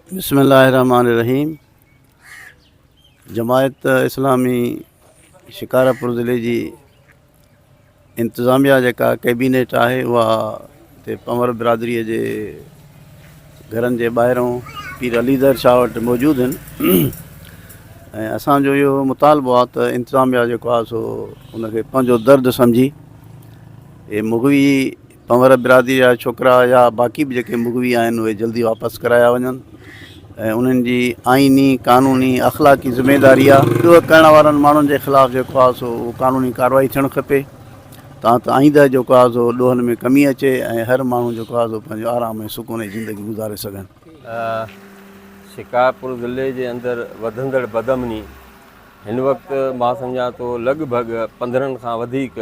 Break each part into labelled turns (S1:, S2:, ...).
S1: बिस्मिल्लाहिर्रहमानिर्रहीम। जमायत इस्लामी शिकारपुर ज़िले जी इंतज़ामिया जेका कैबिनेट आहे उहा हिते पंवर बिरादरीअ जे घरनि जे ॿाहिरों पीर अलीदर शाह वटि मौजूदु आहिनि ऐं असांजो इहो मुतालबो आहे त इंतज़ामिया जेको आहे सो उनखे पंहिंजो दर्द सम्झी इहे मुगवी पंवर बिरादरी जा छोकिरा या बाक़ी बि जेके मुगवी आहिनि उहे जल्दी वापसि कराया वञनि ऐं उन्हनि जी आइनी क़ानूनी अख़लाक़ी ज़िमेदारी आहे ॾोह करण वारनि माण्हुनि जे ख़िलाफ़ु जेको आहे सो उहो क़ानूनी कार्रवाई थियणु खपे त आईंदह जेको आहे सो ॾोहनि में कमी अचे ऐं हर माण्हू जेको आहे सो पंहिंजो आराम ऐं सुकून जी ज़िंदगी गुज़ारे सघनि।
S2: शिकारपुर ज़िले जे अंदरि वधंदड़ बदअमनी हिन वक़्तु मां सम्झां थो लॻभॻि 15 खां वधीक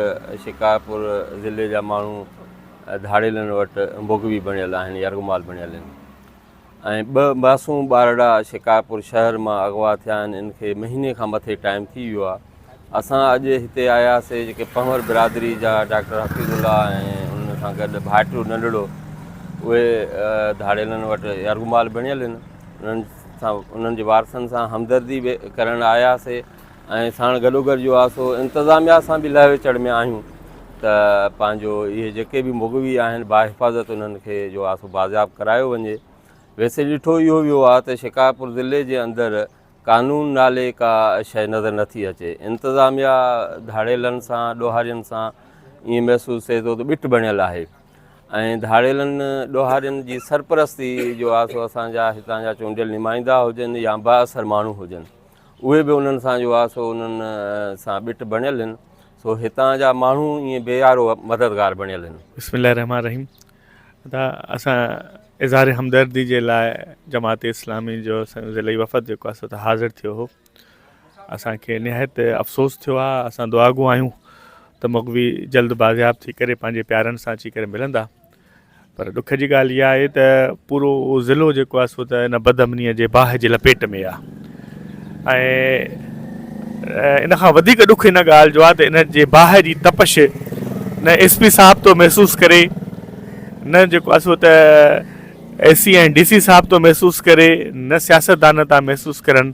S2: शिकारपुर ज़िले जा माण्हू धाड़ेलनि वटि मुगवी बणियल आहिनि, यरगमाल बणियल आहिनि ऐं 2 मासूम ॿारड़ा शिकारपुर शहर मां अगवा थिया आहिनि। इनखे महीने खां मथे टाइम थी वियो आहे। असां अॼु हिते आयासीं जेके पंवर बिरादरी जा डॉक्टर हफ़ीज़ुल्ला ऐं उन सां गॾु भाइटियो नंढड़ो उहे धाड़ेलनि वटि यरगमाल बणियल आहिनि। उन्हनि जे वारसनि सां हमदर्दी बि करणु आयासीं ऐं साण गॾोगॾु जो आहे सो इंतिज़ामिया सां बि लह विचड़ में आहियूं त पंहिंजो इहे जेके बि मुगवी आहिनि बाहिफ़ाज़त उन्हनि खे जो आहे सो बाज़ियाब करायो वञे। वैसे ॾिठो इहो वियो आहे त शिकारपुर ज़िले जे अंदरि कानून नाले का शइ नज़र नथी अचे। इंतिज़ामिया धाड़ेलनि सां ॾोहारियुनि सां ईअं महसूसु थिए थो त ॿिट बणियल आहे ऐं धाड़ेलनि ॾोहारियुनि जी सरपरस्ती जो आहे सो असांजा हितां जा चूंडियल नुमाइंदा हुजनि या बाअसर माण्हू हुजनि उहे बि उन्हनि सां जो आहे सो उन्हनि सां ॿिट बणियल आहिनि। सो हितां जा माण्हू ईअं बेयारो मददगार बणियल आहिनि।
S3: बिस्मिल्लाहिर्रहमानिर्रहीम। त असां इज़हार हमदर्दी जे लाइ जमात इस्लामी जो ज़िले वफ़द जेको आहे सो त हाज़िर थियो हो। असांखे निहायत अफ़सोस थियो आहे। असां दुआगो आहियूं त मुगवी जल्द बाज़ियाब थी करे पंहिंजे प्यारनि सां अची करे मिलंदा, पर ॾुख जी ॻाल्हि इहा आहे त पूरो ज़िलो जेको आहे सो त इन बदअमनीअ जे बाहि जे लपेट में आहे ऐं इन खां वधीक ॾुख इन ॻाल्हि जो आहे त इन जे बाहि जी तपश न SP साहब थो महसूसु करे, न जेको आहे सो त AC ऐं DC साहब थो महसूसु करे, न सियासतदान था महसूसु करनि,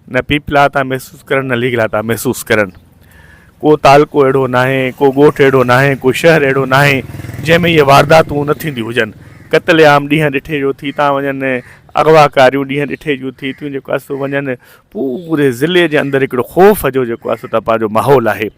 S3: न पीपला था महसूसु करनि, न लीगला था महसूसु करनि। को तालको अहिड़ो नाहे, को ॻोठु अहिड़ो नाहे, को शहर अहिड़ो नाहे जंहिंमें इहे वारदातूं न थींदियूं हुजनि। क़त्लेआम ॾींहं ॾिठे जो थी था वञनि, अगवाकारियूं ॾींहं ॾिठे जूं थी थियूं जेको आहे सो वञनि। पूरे ज़िले जे अंदरि हिकिड़ो ख़ौफ़ जो जेको आहे सो त पंहिंजो माहौल आहे।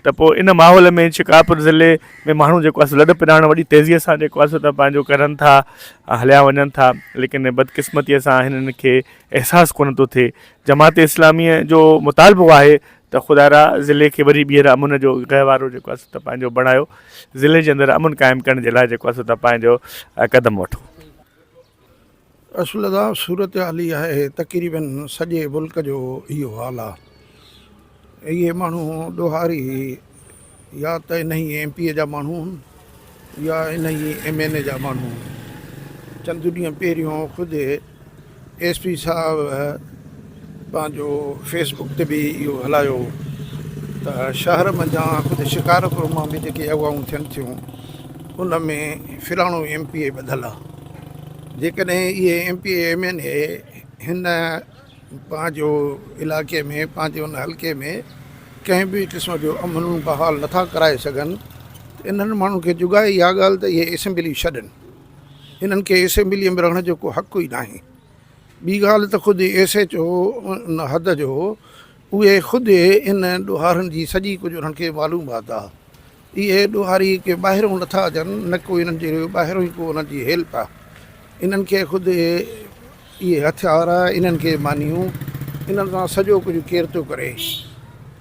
S3: त पोइ इन माहौल में शिकारपुर ज़िले में माण्हू जेको आहे सो लॾ पिराइण वॾी तेज़ीअ सां जेको आहे सो त पंहिंजो करनि था, हलिया वञनि था, लेकिन बदकिस्मतीअ सां हिननि खे अहसासु कोन थो थिए। जमात इस्लामीअ जो मुतालबो आहे त ख़ुदा ज़िले खे वरी ॿीहर अमुन जो गहवारो जेको आहे सो त पंहिंजो बणायो, ज़िले जे अंदरि अमुन क़ाइमु करण जे लाइ जेको आहे सो त पंहिंजो क़दम वठो।
S4: असुल सूरत हाल ई आहे तक़रीबन सॼे मुल्क जो इहो हाल आहे। इहे माण्हू ॾोहारी या त इन ई MP जा माण्हू या इन ई MNA जा माण्हू। चंद ॾींहं पहिरियों ख़ुदि SP साहब पंहिंजो फेसबुक ते बि इहो हलायो त शहर मंझां ख़ुदि शिकारपुर मां बि जेके अगवाऊं थियनि थियूं उन में फ़िलाणो MPA ॿधल आहे। जेकॾहिं इहे MPA MNA हिन पंहिंजो इलाइक़े में पंहिंजे उन हल्के में कंहिं बि क़िस्म जो अमन बहाल नथा कराए सघनि त इन्हनि माण्हुनि खे जुगाए इहा ॻाल्हि त इहे असेंबली छॾनि। इन्हनि खे असेंबलीअ में रहण जो को हक़ ई नाहे। ॿी ॻाल्हि त ख़ुदि SHO उन हद जो उहे ख़ुदि इन ॾोहारनि जी सॼी कुझु उन्हनि खे मालूमात आहे। इहे ॾोहारी के ॿाहिरों नथा अचनि, न को इन्हनि जे ॿाहिरों ई को उन्हनि जी हेल्प आहे। इन्हनि खे ख़ुदि इहे हथियार इन्हनि खे मानियूं, इन्हनि सां सॼो कुझु केरु थो करे।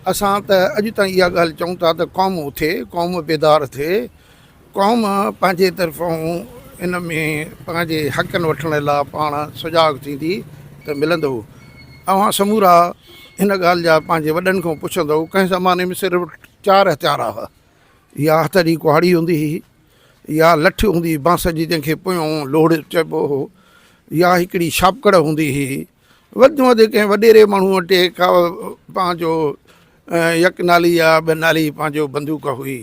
S4: असां त अॼु ताईं इहा ॻाल्हि चऊं था त क़ौम उथे, क़ौम बेदार थिए, क़ौम पंहिंजे तरफ़ां इन में पंहिंजे हक़नि वठण लाइ पाण सुजाग थींदी त मिलंदो। अवां समूरा हिन ॻाल्हि जा पंहिंजे वॾनि खां पुछंदो। कंहिं ज़माने में सिर्फ़ु 4 हथियार हुआ, या हथ जी कुहाड़ी हूंदी हुई, या लठ हूंदी हुई बांस जी जंहिंखे पोयों लोड़ चइबो हो, या हिकिड़ी छापकड़ हूंदी हुई। वधि में वधि कंहिं वॾेरे माण्हू वटि का पंहिंजो यकनाली या ॿनाली पंहिंजो बंदूक हुई।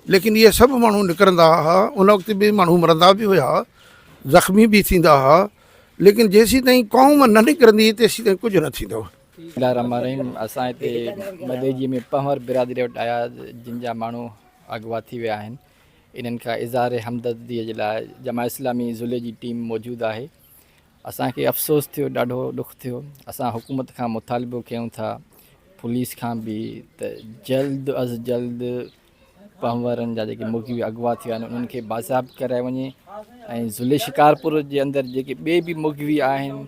S4: लेकिन इहे सभु माण्हू निकिरंदा हुआ। उन वक़्तु बि माण्हू मरंदा बि हुआ, ज़ख़्मी बि थींदा हुआ, लेकिन जेसीं ताईं क़ौम न निकिरंदी तेसीं ताईं कुझु न थींदो।
S5: रहीम असां हिते मदेजी में पंवर बिरादरी वटि आया जिन जा माण्हू अगवा थी विया आहिनि। इन्हनि खां इज़हार हमदर्दीअ जे लाइ जमा इस्लामी ज़ुले जी टीम मौजूदु आहे। असांखे अफ़सोस थियो, ॾाढो ॾुखु थियो। असां हुकूमत खां मुतालिबो कयूं था, पुलिस खां बि, त जल्द अज़ जल्द पंवरनि जा जेके मुग़वी अगवा थिया आहिनि उन्हनि खे बाज़ाब्त कराए वञे ऐं ज़ुले शिकारपुर जे अंदरि जेके ॿिए बि मुग़वी आहिनि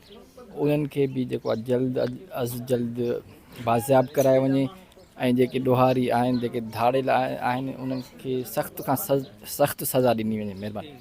S5: उन्हनि खे बि जेको आहे जल्द अज़ जल्द बाज़ाब्त कराए वञे ऐं जेके ॾोहारी आहिनि, जेके धाड़ियल आहिनि उन्हनि खे सख़्त खां सख़्तु सज़ा ॾिनी वञे। महिरबानी।